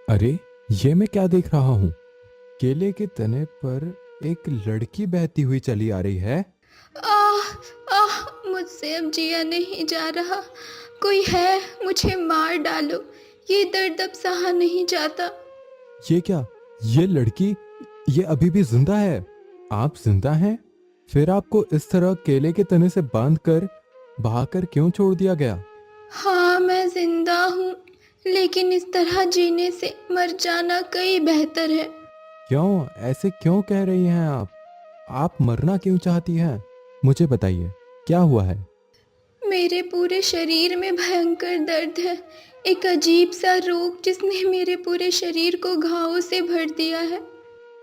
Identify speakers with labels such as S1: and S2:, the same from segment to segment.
S1: अरे, ये मैं क्या देख रहा हूँ? केले के तने पर एक लड़की बहती हुई चली आ रही है।
S2: आह आह, मुझसे अब जिया नहीं जा रहा। कोई है, मुझे मार डालो। ये दर्द अब सहा नहीं जाता।
S1: ये क्या? ये लड़की, ये अभी भी जिंदा है? आप जिंदा हैं? फिर आपको इस तरह केले के तने से बांधकर बहाकर क्यों छोड़ दिया गया?
S2: हाँ, मैं जिंदा हूँ, लेकिन इस तरह जीने से मर जाना कहीं बेहतर है।
S1: क्यों ऐसे क्यों कह रही हैं आप? आप मरना क्यों चाहती हैं? मुझे बताइए, क्या हुआ है?
S2: मेरे पूरे शरीर में भयंकर दर्द है। एक अजीब सा रोग जिसने मेरे पूरे शरीर को घावों से भर दिया है।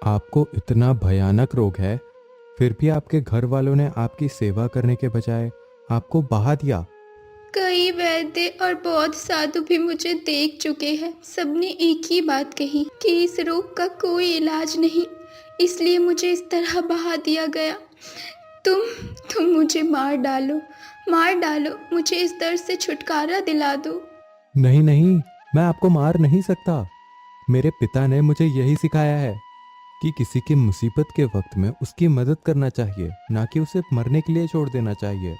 S1: आपको इतना भयानक रोग है, फिर भी आपके घर वालों ने आपकी सेवा करने के बजाय आपको बहा दिया।
S2: कई वैद्य और बौद्ध साधु भी मुझे देख चुके हैं। सबने एक ही बात कही कि इस रोग का कोई इलाज नहीं, इसलिए मुझे इस तरह बहा दिया गया। तुम तुम मुझे मार डालो, मार डालो, मुझे इस दर्द से छुटकारा दिला दो।
S1: नहीं नहीं, मैं आपको मार नहीं सकता। मेरे पिता ने मुझे यही सिखाया है कि किसी की मुसीबत के वक्त में उसकी मदद करना चाहिए, ना कि उसे मरने के लिए छोड़ देना चाहिए।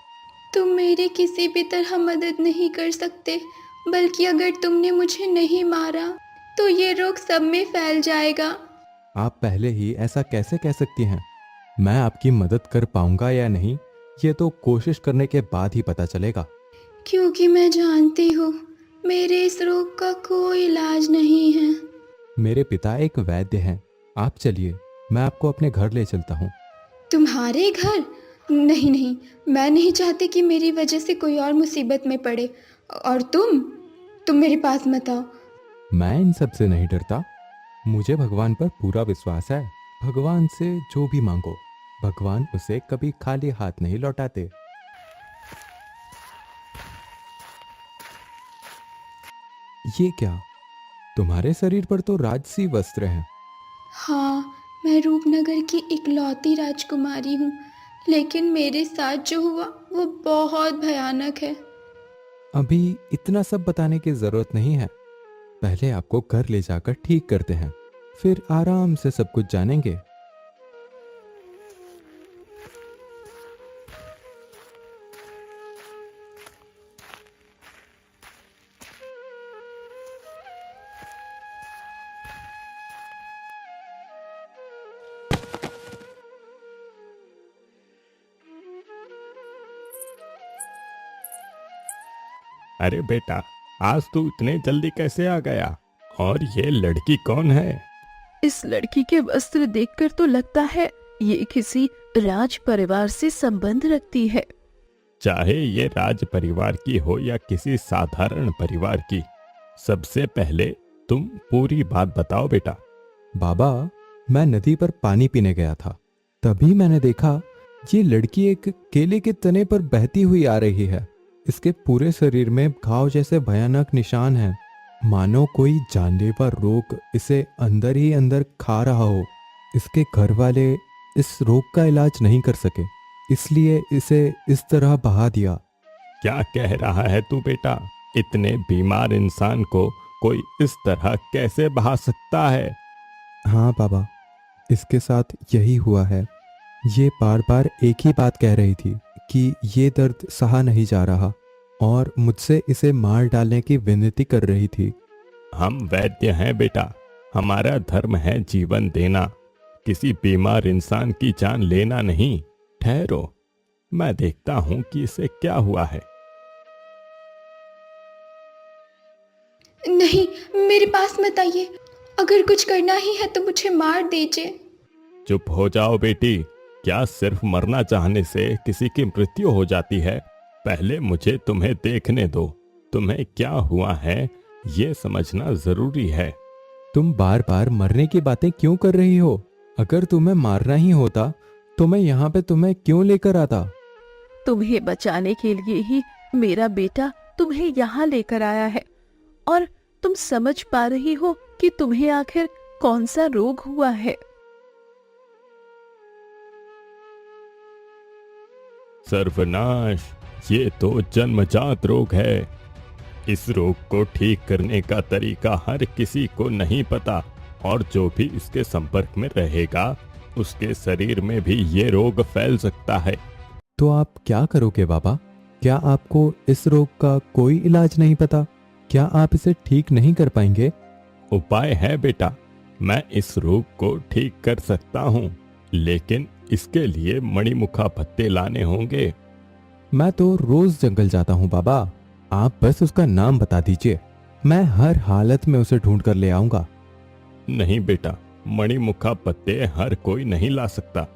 S2: तुम मेरी किसी भी तरह मदद नहीं कर सकते, बल्कि अगर तुमने मुझे नहीं मारा तो ये रोग सब में फैल जाएगा।
S1: आप पहले ही ऐसा कैसे कह सकती हैं? मैं आपकी मदद कर पाऊंगा या नहीं, ये तो कोशिश करने के बाद ही पता चलेगा।
S2: क्योंकि मैं जानती हूँ मेरे इस रोग का कोई इलाज नहीं है।
S1: मेरे पिता एक वैद्य हैं। आप चलिए, मैं आपको अपने घर ले चलता हूँ।
S2: तुम्हारे घर? नहीं नहीं, मैं नहीं चाहती कि मेरी वजह से कोई और मुसीबत में पड़े। और तुम मेरे पास मत आओ।
S1: मैं इन सब से नहीं डरता। मुझे भगवान पर पूरा विश्वास है। भगवान से जो भी मांगो, भगवान उसे कभी खाली हाथ नहीं लौटाते। ये क्या? तुम्हारे शरीर पर तो राजसी वस्त्र हैं।
S2: हाँ, मैं रूपनगर की इकलौती राजकुमारी हूँ, लेकिन मेरे साथ जो हुआ वो बहुत भयानक है।
S1: अभी इतना सब बताने की जरूरत नहीं है। पहले आपको घर ले जाकर ठीक करते हैं, फिर आराम से सब कुछ जानेंगे।
S3: अरे बेटा, आज तू इतने जल्दी कैसे आ गया? और ये लड़की कौन है?
S4: इस लड़की के वस्त्र देखकर तो लगता है ये किसी राज परिवार से संबंध रखती है।
S3: चाहे ये राज परिवार की हो या किसी साधारण परिवार की, सबसे पहले तुम पूरी बात बताओ बेटा।
S1: बाबा, मैं नदी पर पानी पीने गया था। तभी मैंने देखा ये लड़की एक केले के तने पर बहती हुई आ रही है। इसके पूरे शरीर में घाव जैसे भयानक निशान हैं, मानो कोई जानलेवा रोग इसे अंदर ही अंदर खा रहा हो। इसके घर वाले इस रोग का इलाज नहीं कर सके, इसलिए इसे इस तरह बहा दिया।
S3: क्या कह रहा है तू बेटा? इतने बीमार इंसान को कोई इस तरह कैसे बहा सकता है?
S1: हाँ बाबा, इसके साथ यही हुआ है। ये बार बार एक ही बात कह रही थी कि ये दर्द सहा नहीं जा रहा, और मुझसे इसे मार डालने की विनती कर रही थी।
S3: हम वैद्य हैं बेटा, हमारा धर्म है जीवन देना, किसी बीमार इंसान की जान लेना नहीं। ठहरो, मैं देखता हूं कि इसे क्या हुआ है।
S2: नहीं, मेरे पास मत आइए। अगर कुछ करना ही है तो मुझे मार दीजिए।
S3: चुप हो जाओ बेटी। क्या सिर्फ मरना चाहने से किसी की मृत्यु हो जाती है? पहले मुझे तुम्हें देखने दो। तुम्हें क्या हुआ है ये समझना जरूरी है।
S1: तुम बार बार मरने की बातें क्यों कर रही हो? अगर तुम्हें मारना ही होता तो मैं यहाँ पे तुम्हें क्यों लेकर आता?
S4: तुम्हें बचाने के लिए ही मेरा बेटा तुम्हें यहाँ लेकर आया है। और तुम समझ पा रही हो कि तुम्हें आखिर कौन सा रोग हुआ है?
S3: सर्वनाश, ये तो जन्मजात रोग है। इस रोग को ठीक करने का तरीका हर किसी को नहीं पता, और जो भी इसके संपर्क में रहेगा उसके शरीर में भी ये रोग फैल सकता है।
S1: तो आप क्या करोगे बाबा? क्या आपको इस रोग का कोई इलाज नहीं पता? क्या आप इसे ठीक नहीं कर पाएंगे?
S3: उपाय है बेटा, मैं इस रोग को ठीक कर सकता हूँ, लेकिन इसके लिए मणिमुखा पत्ते लाने होंगे।
S1: मैं तो रोज जंगल जाता हूँ बाबा, आप बस उसका नाम बता दीजिए, मैं हर हालत में उसे ढूंढ कर ले आऊंगा।
S3: नहीं बेटा, मणिमुखा पत्ते हर कोई नहीं ला सकता।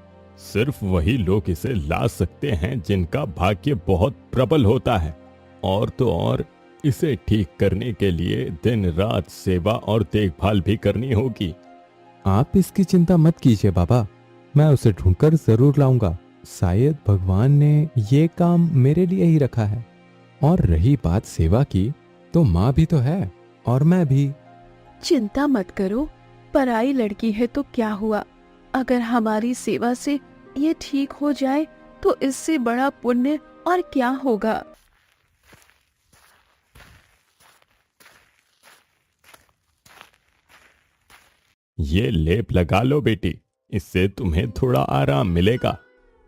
S3: सिर्फ वही लोग इसे ला सकते हैं जिनका भाग्य बहुत प्रबल होता है। और तो और इसे ठीक करने के लिए दिन रात सेवा और देखभाल भी करनी होगी।
S1: आप इसकी चिंता मत कीजिए बाबा, मैं उसे ढूंढकर जरूर लाऊंगा। शायद भगवान ने ये काम मेरे लिए ही रखा है। और रही बात सेवा की, तो माँ भी तो है और मैं भी।
S4: चिंता मत करो, पराई लड़की है तो क्या हुआ? अगर हमारी सेवा से ये ठीक हो जाए तो इससे बड़ा पुण्य और क्या होगा।
S3: ये लेप लगा लो बेटी, इससे तुम्हें थोड़ा आराम मिलेगा।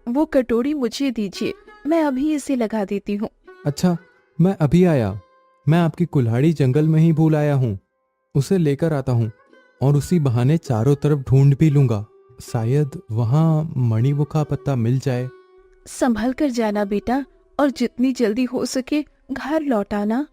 S4: वो कटोरी मुझे दीजिए, मैं अभी इसे लगा देती हूँ।
S1: अच्छा, मैं अभी आया। मैं आपकी कुल्हाड़ी जंगल में ही भूल आया हूँ, उसे लेकर आता हूँ और उसी बहाने चारों तरफ ढूंढ भी लूंगा। शायद वहाँ मणिमुखा पत्ता मिल जाए।
S4: संभल कर जाना बेटा, और जितनी जल्दी हो सके घर लौट आना।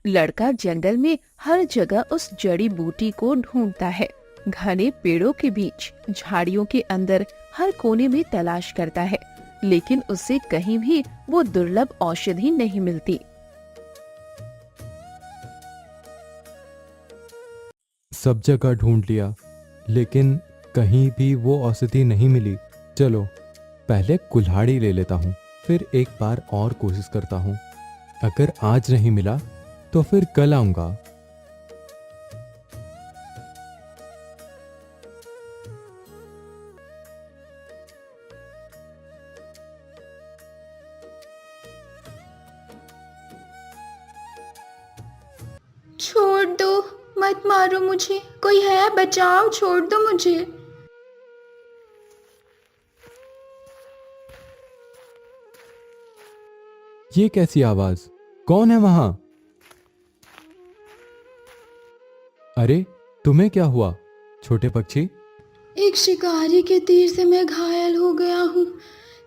S4: लड़का जंगल में हर जगह उस जड़ी बूटी को ढूंढता है, घने पेड़ों के बीच, झाड़ियों के अंदर, हर कोने में तलाश करता है, लेकिन उसे कहीं भी वो दुर्लभ औषधि नहीं मिलती।
S1: सब जगह ढूंढ लिया, लेकिन कहीं भी वो औषधि नहीं मिली। चलो पहले कुल्हाड़ी ले लेता हूँ, फिर एक बार और कोशिश करता हूँ। अगर आज नहीं मिला तो फिर कल आऊंगा।
S2: छोड़ दो, मत मारो मुझे, कोई है? बचाओ, छोड़ दो मुझे।
S1: ये कैसी आवाज? कौन है वहां? अरे तुम्हें क्या हुआ छोटे पक्षी?
S2: एक शिकारी के तीर से मैं घायल हो गया हूँ।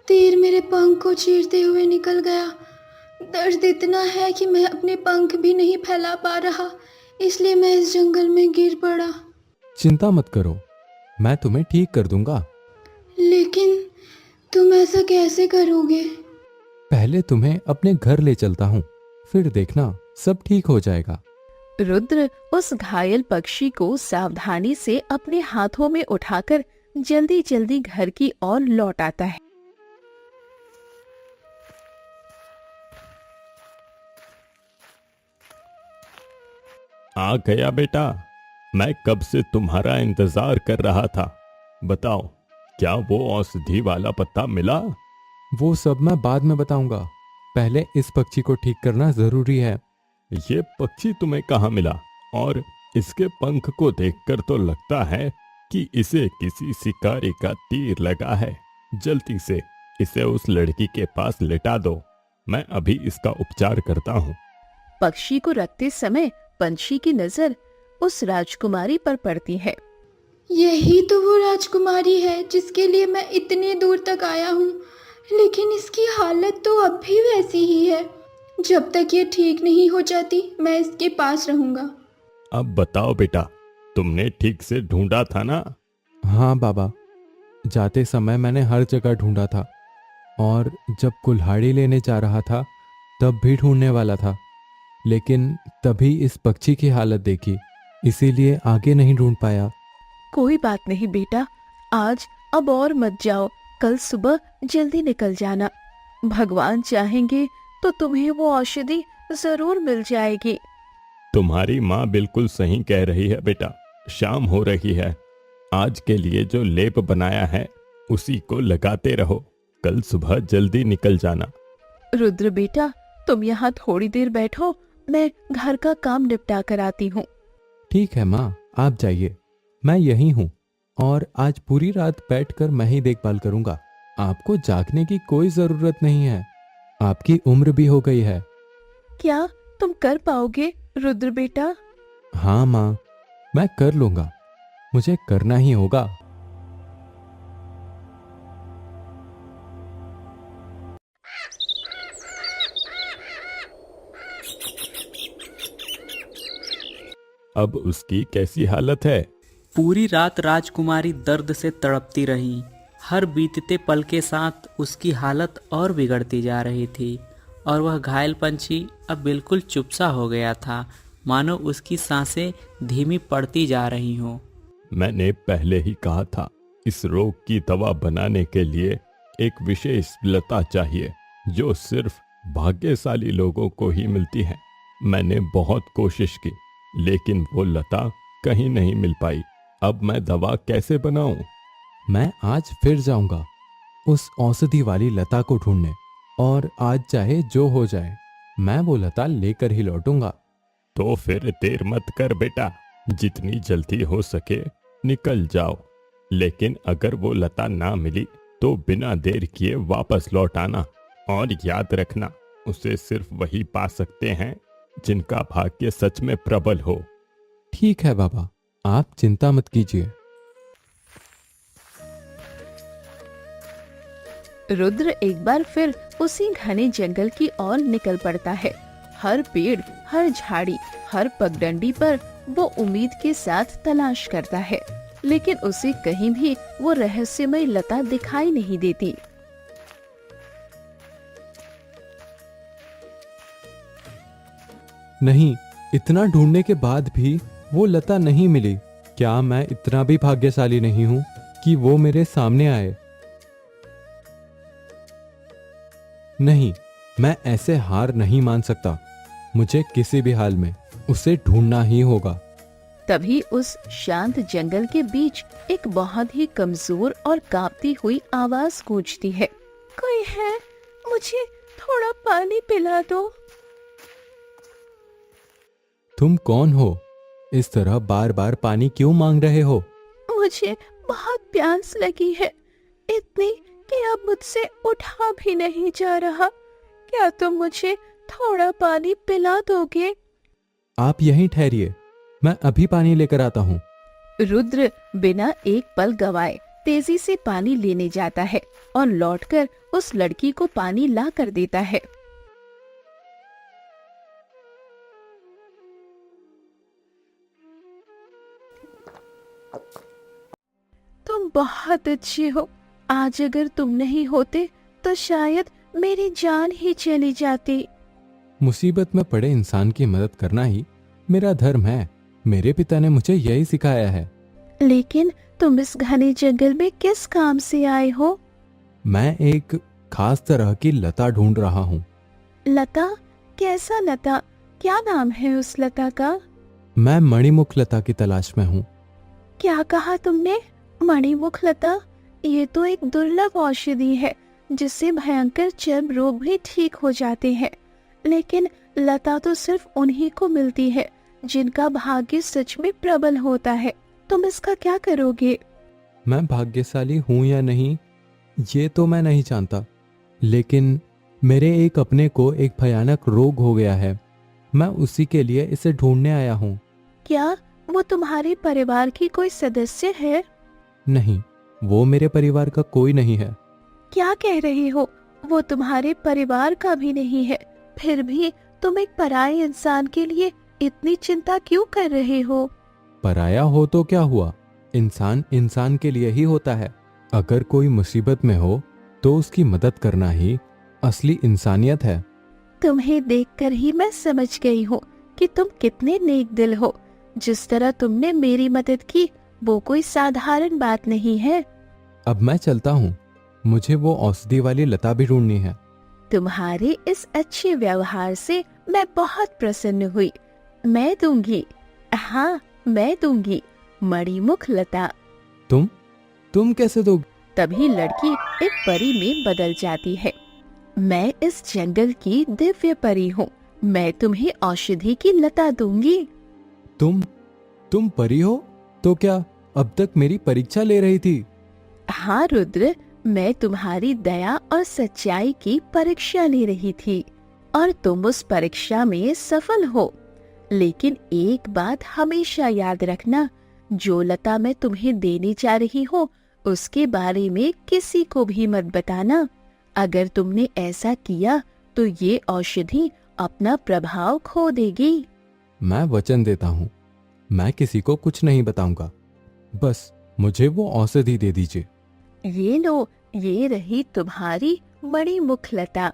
S2: तीर मेरे पंख को चीरते हुए निकल गया। दर्द इतना है कि मैं अपने पंख भी नहीं फैला पा रहा, इसलिए मैं इस जंगल में गिर पड़ा।
S1: चिंता मत करो, मैं तुम्हें ठीक कर दूंगा।
S2: लेकिन तुम ऐसा कैसे करोगे?
S1: पहले तुम्हें अपने घर ले चलता हूँ, फिर देखना सब ठीक हो जाएगा।
S4: रुद्र उस घायल पक्षी को सावधानी से अपने हाथों में उठाकर जल्दी जल्दी घर की ओर लौट आता है।
S3: आ गया बेटा, मैं कब से तुम्हारा इंतजार कर रहा था। बताओ, क्या वो औषधि वाला पत्ता मिला?
S1: वो सब मैं बाद में बताऊंगा, पहले इस पक्षी को ठीक करना जरूरी है।
S3: ये पक्षी तुम्हें कहाँ मिला? और इसके पंख को देखकर तो लगता है कि इसे किसी शिकारी का तीर लगा है। जल्दी से इसे उस लड़की के पास लेटा दो, मैं अभी इसका उपचार करता हूँ।
S4: पक्षी को रखते समय पंछी की नजर उस राजकुमारी पर पड़ती है।
S2: यही तो वो राजकुमारी है जिसके लिए मैं इतनी दूर तक आया हूँ, लेकिन इसकी हालत तो अब भी वैसी ही है। जब तक ये ठीक नहीं हो जाती मैं इसके पास रहूंगा।
S3: अब बताओ बेटा, तुमने ठीक से ढूंढा था ना?
S1: हाँ बाबा, जाते समय मैंने हर जगह ढूंढा था, और जब कुल्हाड़ी लेने जा रहा था तब भी ढूंढने वाला था, लेकिन तभी इस पक्षी की हालत देखी, इसीलिए आगे नहीं ढूंढ पाया।
S4: कोई बात नहीं बेटा, आज अब और मत जाओ, कल सुबह जल्दी निकल जाना। भगवान चाहेंगे तो तुम्हें वो औषधि जरूर मिल जाएगी।
S3: तुम्हारी माँ बिल्कुल सही कह रही है बेटा, शाम हो रही है। आज के लिए जो लेप बनाया है उसी को लगाते रहो, कल सुबह जल्दी निकल जाना।
S4: रुद्र बेटा, तुम यहाँ थोड़ी देर बैठो, मैं घर का काम निपटा कर आती हूँ।
S1: ठीक है माँ, आप जाइए, मैं यहीं हूँ और आज पूरी रात बैठकर मैं ही देखभाल करूंगा। आपको जागने की कोई जरूरत नहीं है, आपकी उम्र भी हो गई है।
S4: क्या तुम कर पाओगे रुद्र बेटा?
S1: हाँ माँ, मैं कर लूंगा, मुझे करना ही होगा।
S3: अब उसकी कैसी हालत है?
S5: पूरी रात राजकुमारी दर्द से तड़पती रही। हर बीतते पल के साथ उसकी हालत और बिगड़ती जा रही थी और वह घायल पंछी अब बिल्कुल चुप सा हो गया था, मानो उसकी सांसें धीमी पड़ती जा रही हों।
S3: मैंने पहले ही कहा था, इस रोग की दवा बनाने के लिए एक विशेष लता चाहिए जो सिर्फ भाग्यशाली लोगों को ही मिलती है। मैंने बहुत कोशिश की लेकिन वो लता कहीं नहीं मिल पाई। अब मैं दवा कैसे बनाऊं?
S1: मैं आज फिर जाऊंगा उस औषधि वाली लता को ढूंढने, और आज चाहे जो हो जाए मैं वो लता लेकर ही लौटूंगा।
S3: तो फिर देर मत कर बेटा, जितनी जल्दी हो सके निकल जाओ। लेकिन अगर वो लता ना मिली तो बिना देर किए वापस लौट आना, और याद रखना उसे सिर्फ वही पा सकते हैं जिनका भाग्य सच में प्रबल हो।
S1: ठीक है बाबा, आप चिंता मत कीजिए।
S4: रुद्र एक बार फिर उसी घने जंगल की ओर निकल पड़ता है। हर पेड़, हर झाड़ी, हर पगडंडी पर वो उम्मीद के साथ तलाश करता है, लेकिन उसे कहीं भी वो रहस्यमय लता दिखाई नहीं देती।
S1: नहीं, इतना ढूंढने के बाद भी वो लता नहीं मिली। क्या मैं इतना भी भाग्यशाली नहीं हूं कि वो मेरे सामने आए? नहीं, मैं ऐसे हार नहीं मान सकता। मुझे किसी भी हाल में उसे ढूंढना ही होगा।
S4: तभी उस शांत जंगल के बीच एक बहुत ही कमजोर और कांपती हुई आवाज गूंजती है। कोई है? मुझे थोड़ा पानी पिला दो।
S1: तुम कौन हो? इस तरह बार बार पानी क्यों मांग रहे हो?
S4: मुझे बहुत प्यास लगी है, इतनी कि अब मुझसे उठा भी नहीं जा रहा। क्या तुम मुझे थोड़ा पानी पिला दोगे?
S1: आप यहीं ठहरिए, मैं अभी पानी लेकर आता हूँ।
S4: रुद्र बिना एक पल गवाए तेजी से पानी लेने जाता है और लौटकर उस लड़की को पानी ला कर देता है। तुम बहुत अच्छे हो। आज अगर तुम नहीं होते तो शायद मेरी जान ही चली जाती।
S1: मुसीबत में पड़े इंसान की मदद करना ही मेरा धर्म है। मेरे पिता ने मुझे यही सिखाया है।
S4: लेकिन तुम इस घने जंगल में किस काम से आए हो?
S1: मैं एक खास तरह की लता ढूंढ रहा हूँ।
S4: लता? कैसा लता? क्या नाम है उस लता का?
S1: मैं मणिमुख लता की तलाश में हूँ।
S4: क्या कहा तुमने? मणिमुख लता? ये तो एक दुर्लभ औषधि है जिससे भयंकर चर्म रोग भी ठीक हो जाते हैं। लेकिन लता तो सिर्फ उन्हीं को मिलती है जिनका भाग्य सच में प्रबल होता है। तुम इसका क्या करोगे?
S1: मैं भाग्यशाली हूँ या नहीं ये तो मैं नहीं जानता, लेकिन मेरे एक अपने को एक भयानक रोग हो गया है। मैं उसी के लिए इसे ढूंढने आया हूँ।
S4: क्या वो तुम्हारे परिवार की कोई सदस्य है?
S1: नहीं, वो मेरे परिवार का कोई नहीं है।
S4: क्या कह रहे हो? वो तुम्हारे परिवार का भी नहीं है, फिर भी तुम एक पराये इंसान के लिए इतनी चिंता क्यों कर रहे हो?
S1: पराया हो तो क्या हुआ, इंसान इंसान के लिए ही होता है। अगर कोई मुसीबत में हो तो उसकी मदद करना ही असली इंसानियत है।
S4: तुम्हें देखकर ही मैं समझ गई हूँ कि तुम कितने नेक दिल हो। जिस तरह तुमने मेरी मदद की वो कोई साधारण बात नहीं है।
S1: अब मैं चलता हूँ, मुझे वो औषधि वाली लता भी ढूंढनी है।
S4: तुम्हारे इस अच्छे व्यवहार से मैं बहुत प्रसन्न हुई। मैं दूंगी, हाँ मैं दूंगी मणिमुख लता।
S1: तुम कैसे दोगे?
S4: तभी लड़की एक परी में बदल जाती है। मैं इस जंगल की दिव्य परी हूँ मैं तुम्हें औषधि की लता दूंगी।
S1: तुम परी हो? तो क्या अब तक मेरी परीक्षा ले रही थी?
S4: हाँ रुद्र, मैं तुम्हारी दया और सच्चाई की परीक्षा ले रही थी और तुम उस परीक्षा में सफल हो। लेकिन एक बात हमेशा याद रखना, जो लता मैं तुम्हें देने जा रही हूँ उसके बारे में किसी को भी मत बताना। अगर तुमने ऐसा किया तो ये औषधि अपना प्रभाव खो देगी।
S1: मैं वचन देता हूँ, मैं किसी को कुछ नहीं बताऊंगा। बस मुझे वो औषधि दे दीजिए।
S4: ये लो, ये रही तुम्हारी बड़ी मुखलता।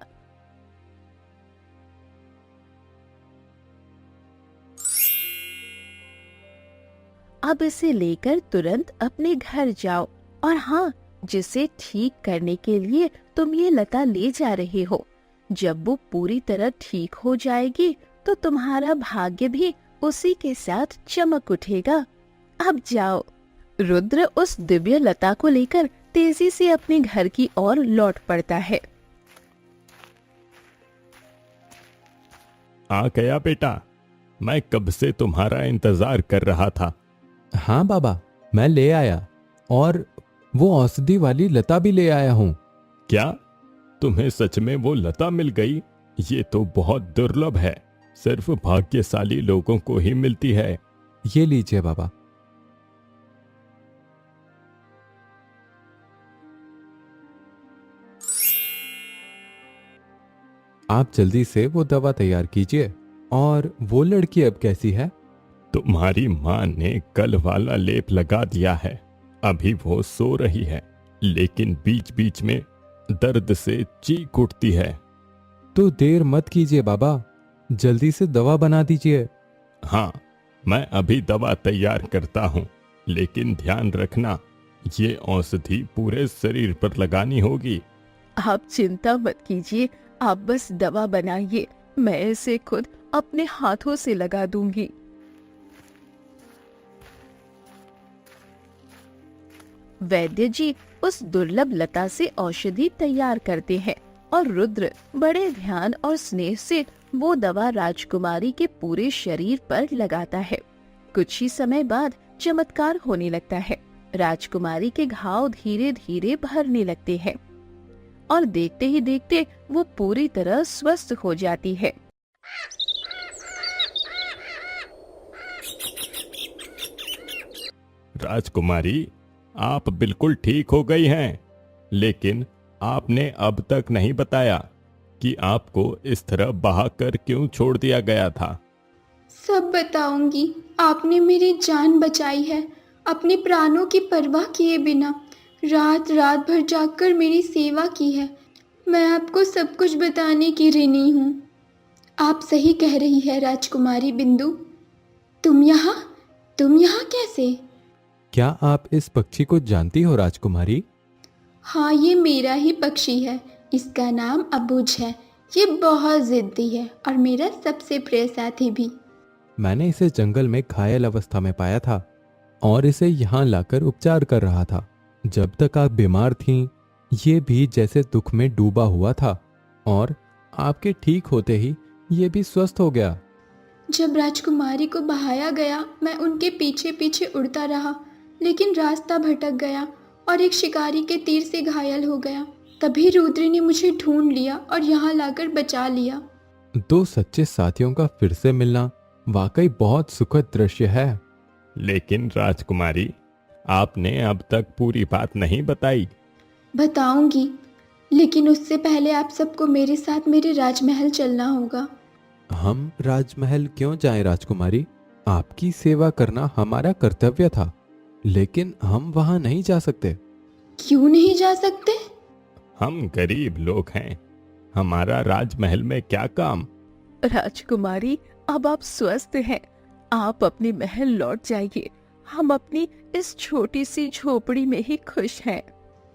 S4: अब इसे लेकर तुरंत अपने घर जाओ और हाँ, जिसे ठीक करने के लिए तुम ये लता ले जा रहे हो, जब वो पूरी तरह ठीक हो जाएगी तो तुम्हारा भाग्य भी उसी के साथ चमक उठेगा। अब जाओ। रुद्र उस दिव्य लता को लेकर तेजी से अपने घर की ओर लौट पड़ता है।
S3: आ गया बेटा, मैं कब से तुम्हारा इंतजार कर रहा था।
S1: हाँ बाबा, मैं ले आया और वो औषधि वाली लता भी ले आया हूँ।
S3: क्या तुम्हें सच में वो लता मिल गई? ये तो बहुत दुर्लभ है, सिर्फ भाग्यशाली लोगों को ही मिलती है।
S1: ये लीजिए बाबा। आप जल्दी से वो दवा तैयार कीजिए। और वो लड़की अब कैसी है?
S3: तुम्हारी माँ ने कल वाला लेप लगा दिया है, अभी वो सो रही है, लेकिन बीच बीच में दर्द से चीख उठती है।
S1: तो देर मत कीजिए बाबा, जल्दी से दवा बना दीजिए।
S3: हाँ, मैं अभी दवा तैयार करता हूँ, लेकिन ध्यान रखना, ये औषधि पूरे शरीर पर लगानी होगी।
S4: आप चिंता मत कीजिए, आप बस दवा बनाइए, मैं इसे खुद अपने हाथों से लगा दूंगी। वैद्य जी उस दुर्लभ लता से औषधि तैयार करते हैं और रुद्र बड़े ध्यान और स्नेह से वो दवा राजकुमारी के पूरे शरीर पर लगाता है। कुछ ही समय बाद चमत्कार होने लगता है। राजकुमारी के घाव धीरे धीरे भरने लगते हैं और देखते ही देखते वो पूरी तरह स्वस्थ हो जाती है।
S3: राजकुमारी, आप बिल्कुल ठीक हो गई हैं, लेकिन आपने अब तक नहीं बताया कि आपको इस तरह बहाकर क्यों छोड़ दिया गया था।
S2: सब बताऊंगी। आपने मेरी जान बचाई है, अपने प्राणों की परवाह किए बिना रात रात भर जागकर मेरी सेवा की है। मैं आपको सब कुछ बताने की ऋणी हूँ। आप सही कह रही है राजकुमारी बिंदु। तुम यहाँ कैसे?
S1: क्या आप इस पक्षी को जानती हो राजकुमारी?
S2: हाँ, ये मेरा ही पक्षी है। इसका नाम अबुझ है। ये बहुत जिद्दी है और मेरा सबसे प्रिय साथी भी।
S1: मैंने इसे जंगल में घायल अवस्था में पाया था और इसे यहाँ लाकर उपचार कर रहा था। जब तक आप बीमार थीं, ये भी जैसे दुख में डूबा हुआ था और आपके ठीक होते ही ये भी स्वस्थ हो गया।
S2: जब राजकुमारी को बहाया गया, मैं उनके पीछे पीछे उड़ता रहा, लेकिन रास्ता भटक गया और एक शिकारी के तीर से घायल हो गया। तभी रुद्र ने मुझे ढूंढ लिया और यहाँ लाकर बचा लिया।
S1: दो सच्चे साथियों का फिर से मिलना वाकई बहुत सुखद दृश्य है।
S3: लेकिन राजकुमारी, आपने अब तक पूरी बात नहीं बताई।
S2: बताऊंगी, लेकिन उससे पहले आप सबको मेरे साथ मेरे राजमहल चलना होगा।
S1: हम राजमहल क्यों जाएं राजकुमारी? आपकी सेवा करना हमारा कर्तव्य था, लेकिन हम वहां नहीं जा सकते।
S2: क्यों नहीं जा सकते?
S3: हम गरीब लोग हैं, हमारा राजमहल में क्या काम।
S4: राजकुमारी, अब आप स्वस्थ हैं, आप अपने महल लौट जाइए। हम अपनी इस छोटी सी झोपड़ी में ही खुश हैं।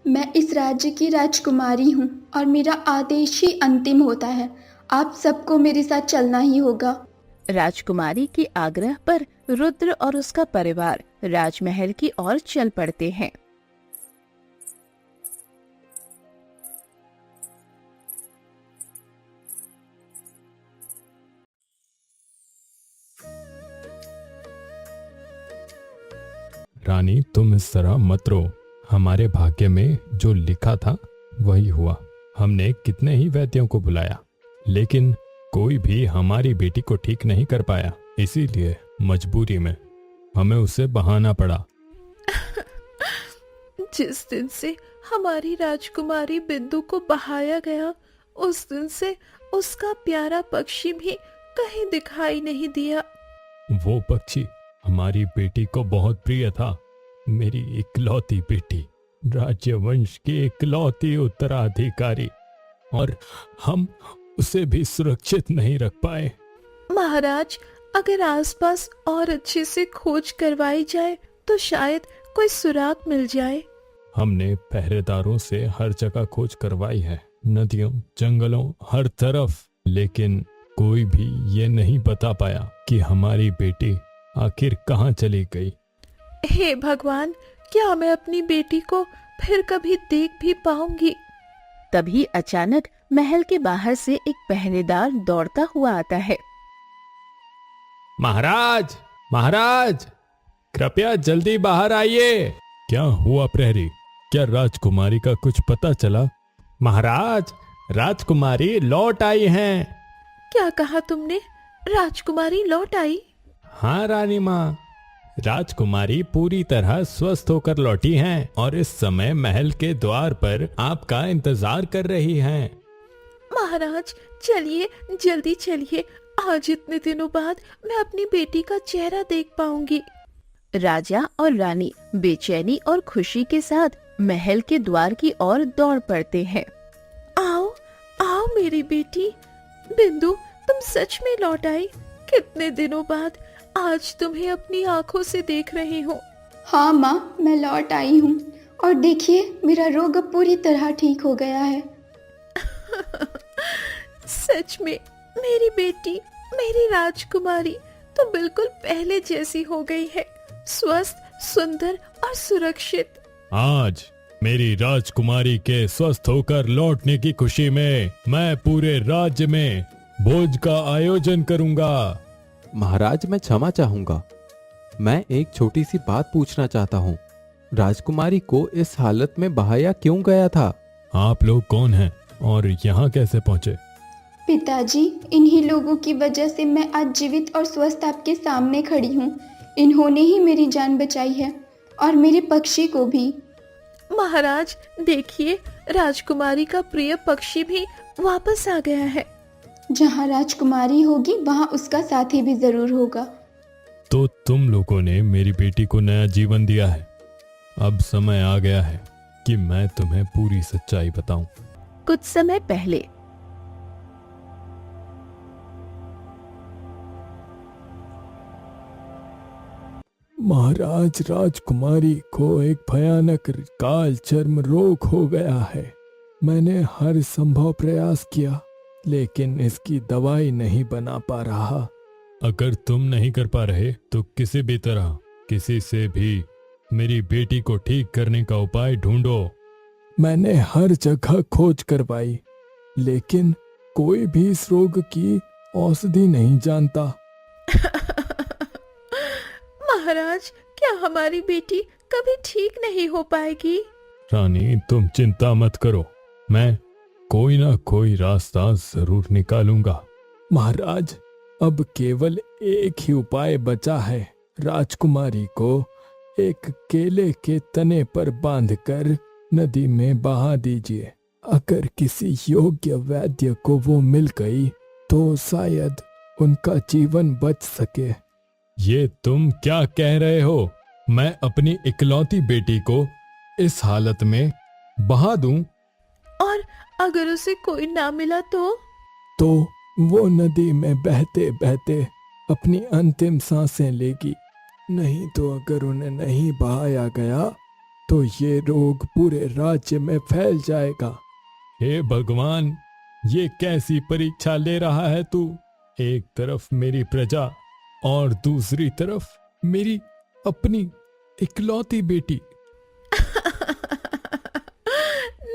S2: मैं इस राज्य की राजकुमारी हूँ और मेरा आदेश ही अंतिम होता है। आप सबको मेरे साथ चलना ही होगा।
S4: राजकुमारी के आग्रह पर रुद्र और उसका परिवार राजमहल की ओर चल पड़ते हैं।
S3: रानी तुम इस तरह मत रो। हमारे भाग्य में जो लिखा था वही हुआ। हमने कितने ही वैद्यों को बुलाया, लेकिन कोई भी हमारी बेटी को ठीक नहीं कर पाया। इसीलिए मजबूरी में हमें उसे बहाना पड़ा।
S4: जिस दिन से हमारी राजकुमारी बिंदु को बहाया गया, उस दिन से उसका प्यारा पक्षी भी कहीं दिखाई नहीं दिया।
S3: वो पक्षी हमारी बेटी को बहुत प्रिय था। मेरी इकलौती बेटी, राज्यवंश की इकलौती उत्तराधिकारी, और हम उसे भी सुरक्षित नहीं रख पाए।
S4: महाराज, अगर आसपास और अच्छे से खोज करवाई जाए तो शायद कोई सुराग मिल जाए।
S3: हमने पहरेदारों से हर जगह खोज करवाई है, नदियों, जंगलों, हर तरफ, लेकिन कोई भी ये नहीं बता पाया कि हमारी बेटी आखिर कहाँ चली गई।
S4: हे भगवान, क्या मैं अपनी बेटी को फिर कभी देख भी पाऊंगी? तभी अचानक महल के बाहर से एक पहरेदार दौड़ता हुआ आता है।
S3: महाराज, महाराज, कृपया जल्दी बाहर आइए। क्या हुआ प्रहरी? क्या राजकुमारी का कुछ पता चला? महाराज, राजकुमारी लौट आई हैं।
S4: क्या कहा तुमने? राजकुमारी लौट आई?
S3: हाँ रानी माँ, राजकुमारी पूरी तरह स्वस्थ होकर लौटी हैं और इस समय महल के द्वार पर आपका इंतजार कर रही हैं।
S4: महाराज, चलिए, जल्दी चलिए। आज इतने दिनों बाद मैं अपनी बेटी का चेहरा देख पाऊंगी। राजा और रानी बेचैनी और खुशी के साथ महल के द्वार की ओर दौड़ पड़ते हैं। आओ, आओ मेरी बेटी। बिंदु, तुम सच में लौट आई। कितने दिनों बाद आज तुम्हें अपनी आंखों से देख रही हूँ।
S2: हाँ माँ, मैं लौट आई हूँ और देखिए मेरा रोग अब पूरी तरह ठीक हो गया है।
S4: सच में मेरी बेटी, मेरी राजकुमारी तो बिल्कुल पहले जैसी हो गई है, स्वस्थ, सुंदर और सुरक्षित।
S3: आज मेरी राजकुमारी के स्वस्थ होकर लौटने की खुशी में मैं पूरे राज्य में भोज का आयोजन करूंगा।
S1: महाराज, मैं क्षमा चाहूंगा। मैं एक छोटी सी बात पूछना चाहता हूँ। राजकुमारी को इस हालत में बहाया क्यों गया था?
S3: आप लोग कौन हैं और यहाँ कैसे पहुँचे?
S2: पिताजी, इन्हीं लोगों की वजह से मैं आज जीवित और स्वस्थ आपके सामने खड़ी हूँ। इन्होंने ही मेरी जान बचाई है और मेरे पक्षी को भी।
S4: महाराज, देखिए, राजकुमारी का प्रिय पक्षी भी वापस आ गया है।
S2: जहाँ राजकुमारी होगी वहाँ उसका साथी भी जरूर होगा।
S3: तो तुम लोगों ने मेरी बेटी को नया जीवन दिया है। अब समय आ गया है कि मैं तुम्हें पूरी सच्चाई बताऊं।
S4: कुछ समय पहले
S3: महाराज, राजकुमारी को एक भयानक काल चर्म रोग हो गया है। मैंने हर संभव प्रयास किया, लेकिन इसकी दवाई नहीं बना पा रहा। अगर तुम नहीं कर पा रहे तो किसी भी तरह, किसी से भी मेरी बेटी को ठीक करने का उपाय ढूंढो। मैंने हर जगह खोज करवाई, लेकिन कोई भी इस रोग की औषधि नहीं जानता।
S4: महाराज, क्या हमारी बेटी कभी ठीक नहीं हो पाएगी?
S3: रानी, तुम चिंता मत करो, मैं कोई ना कोई रास्ता जरूर निकालूंगा। महाराज, अब केवल एक ही उपाय बचा है। राजकुमारी को एक केले के तने पर बांधकर नदी में बहा दीजिए। अगर किसी योग्य वैद्य को वो मिल गई तो शायद उनका जीवन बच सके। ये तुम क्या कह रहे हो? मैं अपनी इकलौती बेटी को इस हालत में बहा दूं?
S4: और अगर उसे कोई ना मिला तो
S3: वो नदी में बहते बहते अपनी अंतिम सांसें लेगी। नहीं तो अगर उन्हें नहीं बहाया गया तो ये रोग पूरे राज्य में फैल जाएगा। हे भगवान, ये कैसी परीक्षा ले रहा है तू? एक तरफ मेरी प्रजा और दूसरी तरफ मेरी अपनी इकलौती बेटी।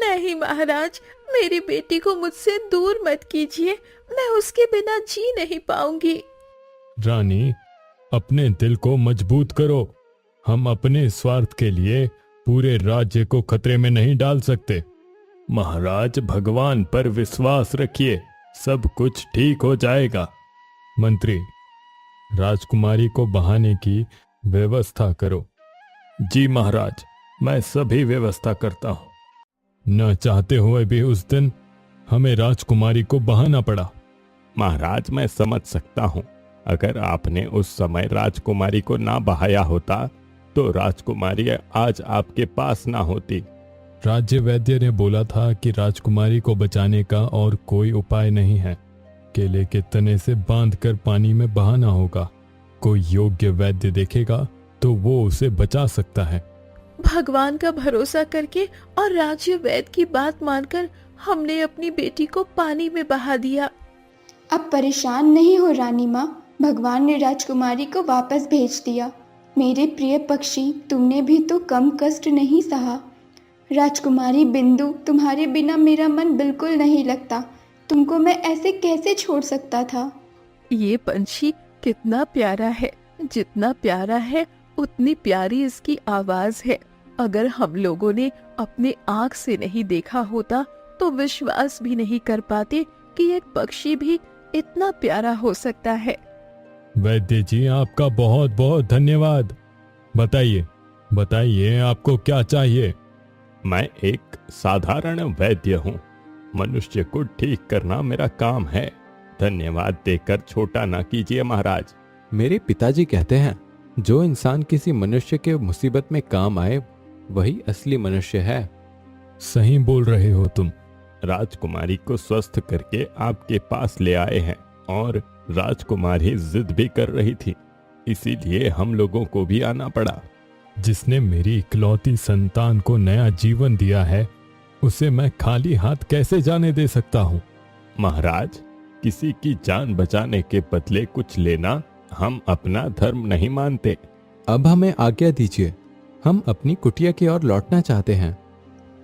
S4: नहीं महाराज, मेरी बेटी को मुझसे दूर मत कीजिए। मैं उसके बिना जी नहीं पाऊंगी।
S3: रानी, अपने दिल को मजबूत करो। हम अपने स्वार्थ के लिए पूरे राज्य को खतरे में नहीं डाल सकते। महाराज, भगवान पर विश्वास रखिए, सब कुछ ठीक हो जाएगा। मंत्री, राजकुमारी को बहाने की व्यवस्था करो। जी महाराज, मैं सभी व्यवस्था करता हूँ। न चाहते हुए भी उस दिन हमें राजकुमारी को बहाना पड़ा। महाराज, मैं समझ सकता हूँ। अगर आपने उस समय राजकुमारी को ना बहाया होता तो राजकुमारी आज आपके पास ना होती। राज्य वैद्य ने बोला था कि राजकुमारी को बचाने का और कोई उपाय नहीं है। केले के तने से बांधकर पानी में बहाना होगा। कोई योग्य वैद्य देखेगा तो वो उसे बचा सकता है।
S4: भगवान का भरोसा करके और राज्य वैद्य की बात मानकर हमने अपनी बेटी को पानी में बहा दिया।
S2: अब परेशान नहीं हो रानी माँ, भगवान ने राजकुमारी को वापस भेज दिया। मेरे प्रिय पक्षी, तुमने भी तो कम कष्ट नहीं सहा। राजकुमारी बिंदु, तुम्हारे बिना मेरा मन बिल्कुल नहीं लगता। तुमको मैं ऐसे कैसे छोड़ सकता था।
S4: ये पंछी कितना प्यारा है, जितना प्यारा है उतनी प्यारी इसकी आवाज है। अगर हम लोगों ने अपने आँख से नहीं देखा होता तो विश्वास भी नहीं कर पाते कि एक पक्षी भी इतना प्यारा हो सकता है।
S3: वैद्य जी, आपका बहुत बहुत धन्यवाद। बताइए बताइए, आपको क्या चाहिए। मैं एक साधारण वैद्य हूँ। मनुष्य को ठीक करना मेरा काम है। धन्यवाद देकर छोटा ना कीजिए महाराज।
S1: मेरे पिताजी कहते हैं, जो इंसान किसी मनुष्य के मुसीबत में काम आए वही असली मनुष्य है।
S3: सही बोल रहे हो तुम। राजकुमारी को स्वस्थ करके आपके पास ले आए हैं और राजकुमारी जिद भी कर रही थी, इसीलिए हम लोगों को भी आना पड़ा। जिसने मेरी इकलौती संतान को नया जीवन दिया है, उसे मैं खाली हाथ कैसे जाने दे सकता हूँ। महाराज, किसी की जान बचाने के बदले कुछ लेना हम अपना धर्म नहीं मानते।
S1: अब हमें आज्ञा दीजिए, हम अपनी कुटिया की ओर लौटना चाहते हैं।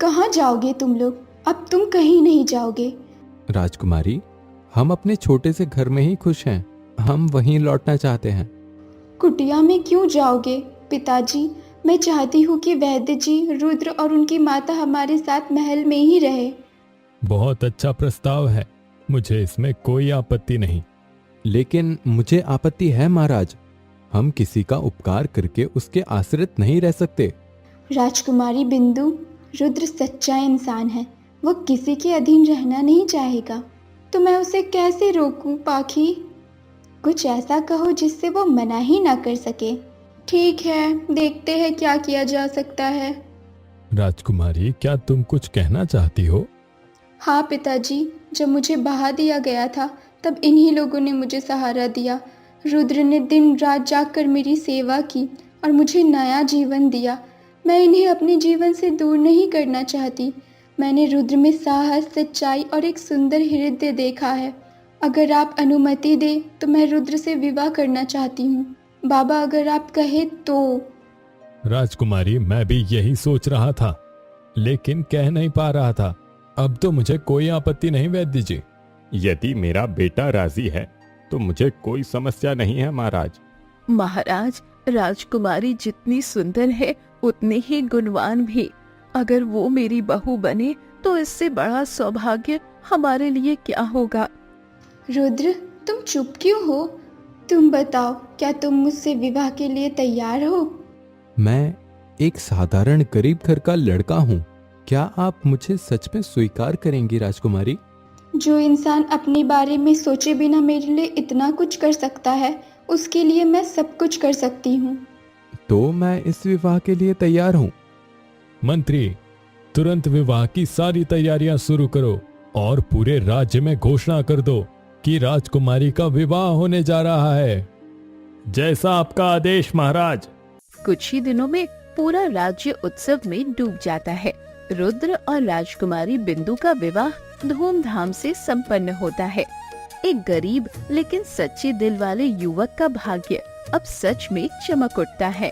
S2: कहाँ जाओगे तुम लोग? अब तुम कहीं नहीं जाओगे।
S1: राजकुमारी, हम अपने छोटे से घर में ही खुश हैं। हम वहीं लौटना चाहते हैं।
S2: कुटिया में क्यों जाओगे? पिताजी, मैं चाहती हूँ कि वैद्य जी, रुद्र और उनकी माता हमारे साथ महल में ही रहे।
S3: बहुत अच्छा प्रस्ताव है, मुझे इसमें कोई आपत्ति नहीं।
S1: लेकिन मुझे आपत्ति है महाराज। हम किसी का उपकार करके उसके आश्रित नहीं रह सकते।
S2: राजकुमारी बिंदु, रुद्र सच्चा इंसान है। वो किसी के अधीन रहना नहीं चाहेगा, तो मैं उसे कैसे रोकूं? पाखी, कुछ ऐसा कहो जिससे वो मना ही ना कर सके। ठीक है, देखते हैं क्या किया जा सकता है।
S3: राजकुमारी, क्या तुम कुछ कहना चाहती हो?
S2: हाँ पिताजी, जब मुझे बहा दिया गया था तब इन्हीं लोगों ने मुझे सहारा दिया। रुद्र ने दिन रात जागकर मेरी सेवा की और मुझे नया जीवन दिया। मैं इन्हें अपने जीवन से दूर नहीं करना चाहती। मैंने रुद्र में साहस, सच्चाई और एक सुंदर हृदय देखा है। अगर आप अनुमति दें तो मैं रुद्र से विवाह करना चाहती हूँ। बाबा, अगर आप कहे तो।
S3: राजकुमारी, मैं भी यही सोच रहा था, लेकिन कह नहीं पा रहा था। अब तो मुझे कोई आपत्ति नहीं वैद्य जी। यदि मेरा बेटा राजी है तो मुझे कोई समस्या नहीं है महाराज।
S4: महाराज, राजकुमारी जितनी सुंदर है उतनी ही गुणवान भी। अगर वो मेरी बहू बने तो इससे बड़ा सौभाग्य हमारे लिए क्या होगा।
S2: रुद्र, तुम चुप क्यों हो? तुम बताओ, क्या तुम मुझसे विवाह के लिए तैयार हो?
S1: मैं एक साधारण गरीब घर का लड़का हूँ। क्या आप मुझे सच में स्वीकार करेंगी राजकुमारी?
S2: जो इंसान अपने बारे में सोचे बिना मेरे लिए इतना कुछ कर सकता है, उसके लिए मैं सब कुछ कर सकती हूँ।
S1: तो मैं इस विवाह के लिए तैयार हूँ।
S3: मंत्री, तुरंत विवाह की सारी तैयारियां शुरू करो और पूरे राज्य में घोषणा कर दो कि राजकुमारी का विवाह होने जा रहा है। जैसा आपका आदेश महाराज।
S4: कुछ ही दिनों में पूरा राज्य उत्सव में डूब जाता है। रुद्र और राजकुमारी बिंदु का विवाह धूमधाम से संपन्न होता है। एक गरीब लेकिन सच्चे दिल वाले युवक का भाग्य अब सच में चमक उठता है।